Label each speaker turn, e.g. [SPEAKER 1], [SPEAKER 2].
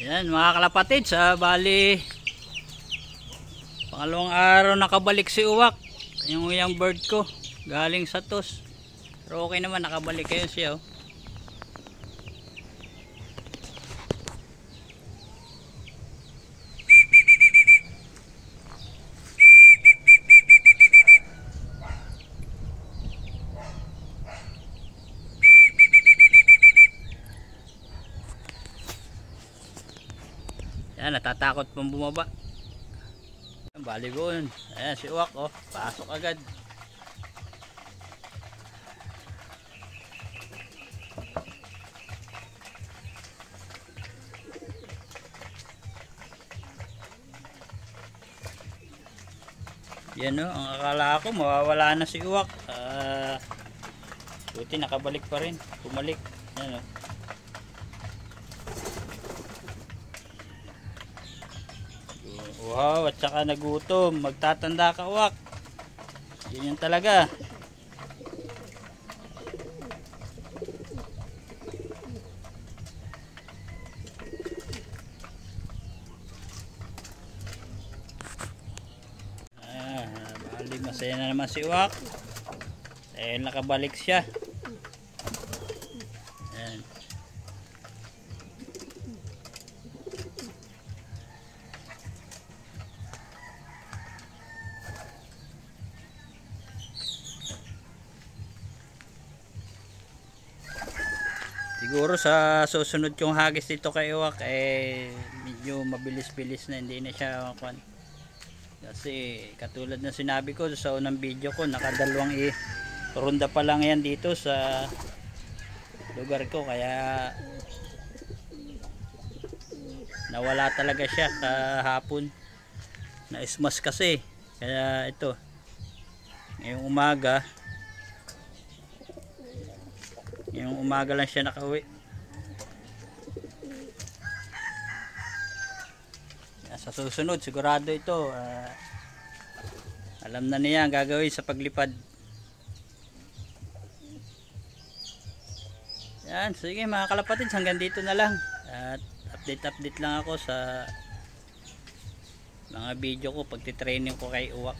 [SPEAKER 1] Yan mga kalapatid, sa bali pangalawang araw nakabalik si Uwak, yung bird ko galing sa tos, pero okay naman, nakabalik kayo siya. Yan, natatakot pang bumaba. Baligon. Ayan si Uwak, oh, pasok agad. Yan, oh, ang akala ko mawawala na si Uwak. Buti nakabalik pa rin, bumalik. Yan, oh. Wow, at saka nagutom. Magtatanda ka, Uwak. Yun yan talaga. Bali, masaya na naman si Uwak. Dahil nakabalik siya. Ayan. Siguro sa susunod yung hagis dito kay Uwak medyo mabilis-bilis na, hindi na siya makwan. Kasi katulad na sinabi ko sa unang video ko, nakadalawang ronda pa lang yan dito sa lugar ko, kaya nawala talaga siya kahapon. Na-smash kasi, kaya ito ngayong umaga lang siya nakauwi. Sa susunod sigurado ito, alam na niya ang gagawin sa paglipad. Yan, sige mga kalapatids, hanggang dito na lang. At update lang ako sa mga video ko pagtitraining ko kay Uwak.